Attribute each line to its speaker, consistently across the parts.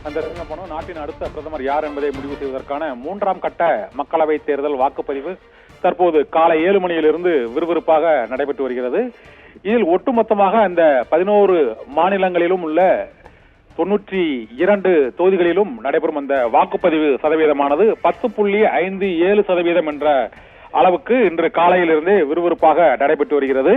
Speaker 1: அந்த போனோம். நாட்டின் அடுத்த பிரதமர் யார் என்பதை முடிவு செய்வதற்கான 3ஆம் கட்ட மக்களவை தேர்தல் வாக்குப்பதிவு தற்போது காலை 7 மணியிலிருந்து விறுவிறுப்பாக நடைபெற்று வருகிறது. இதில் ஒட்டுமொத்தமாக அந்த 11 மாநிலங்களிலும் உள்ள 92 தொகுதிகளிலும் நடைபெறும் அந்த வாக்குப்பதிவு சதவீதமானது 10.57% என்ற அளவுக்கு இன்று காலையிலிருந்தே விறுவிறுப்பாக நடைபெற்று வருகிறது.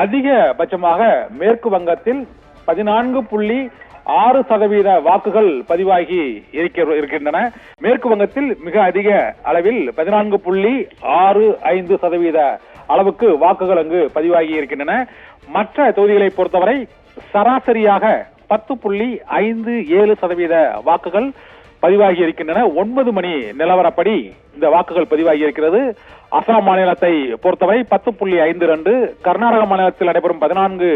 Speaker 1: அதிகபட்சமாக மேற்கு வங்கத்தில் 14.6% வாக்குகள் பதிவாகி இருக்கின்றன. மேற்கு வங்கத்தில் மிக அதிக அளவில் 14.65% அளவுக்கு வாக்குகள் அங்கு பதிவாகி இருக்கின்றன. மற்ற தொகுதிகளை பொறுத்தவரை சராசரியாக 10.57% வாக்குகள் பதிவாகி இருக்கின்றன. 9 மணி நிலவரப்படி இந்த வாக்குகள் பதிவாகி இருக்கிறது. அசாம் மாநிலத்தை பொறுத்தவரை 10.52, கர்நாடக மாநிலத்தில் நடைபெறும் 14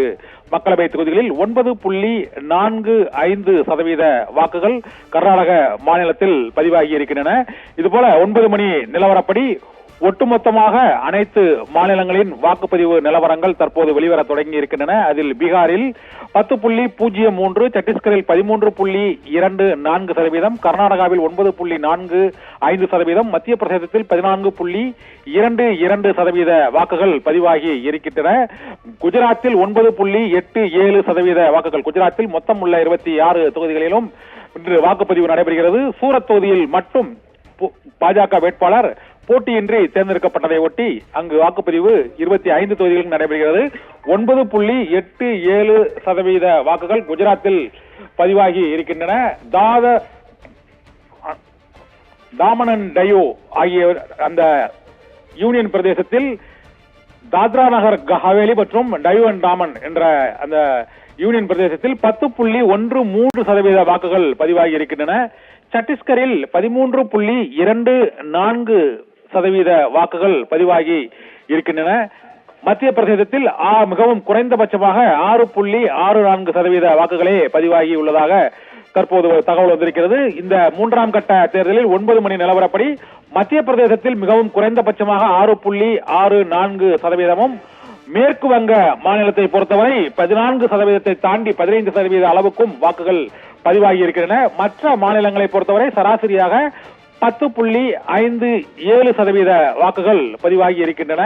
Speaker 1: மக்களவை தொகுதிகளில் 9.45% வாக்குகள் கர்நாடக மாநிலத்தில் பதிவாகி இருக்கின்றன. இதுபோல 9 மணி நிலவரப்படி ஒட்டுமொத்தமாக அனைத்து மாநிலங்களின் வாக்குப்பதிவு நிலவரங்கள் தற்போது வெளிவர தொடங்கி இருக்கின்றன. அதில் பீகாரில் 10.03, சத்தீஸ்கரில் 13.24%, கர்நாடகாவில் 9.45%, மத்திய பிரதேசத்தில் 14.22% வாக்குகள் பதிவாகி இருக்கின்றன. குஜராத்தில் 9.87% வாக்குகள். குஜராத்தில் மொத்தம் உள்ள 26 தொகுதிகளிலும் இன்று வாக்குப்பதிவு நடைபெறுகிறது. சூரத் தொகுதியில் மட்டும் பாஜக வேட்பாளர் போட்டியின்றி தேர்ந்தெடுக்கப்பட்டதை ஒட்டி அங்கு வாக்குப்பதிவு 25 தொகுதிகளில் நடைபெறுகிறது. 9.87% வாக்குகள் குஜராத்தில் பதிவாகி இருக்கின்றன. தாமன் அண்ட் டையூ ஆகிய அந்த யூனியன் பிரதேசத்தில் தாத்ரா நகர் ஹவேலி மற்றும் டையூ அண்ட் டாமன் என்ற அந்த யூனியன் பிரதேசத்தில் 10.13% வாக்குகள் பதிவாகி இருக்கின்றன. சத்தீஸ்கரில் 13.24% வாக்குகள் பதிவாகி இருக்கின்றன. மத்திய பிரதேசத்தில் மிகவும் குறைந்தபட்சமாக 6.64% வாக்குகளே பதிவாகி உள்ளதாக தற்போது தகவல் வந்திருக்கிறது. இந்த 3ஆம் கட்ட தேர்தலில் 9 மணி நிலவரப்படி மத்திய பிரதேசத்தில் மிகவும் குறைந்தபட்சமாக 6.64%, மேற்கு வங்க மாநிலத்தை பொறுத்தவரை 14% தாண்டி 15% அளவுக்கும் வாக்குகள் பதிவாகி இருக்கின்றன. மற்ற மாநிலங்களை பொறுத்தவரை சராசரியாக 10.57% வாக்குகள் பதிவாகி இருக்கின்றன.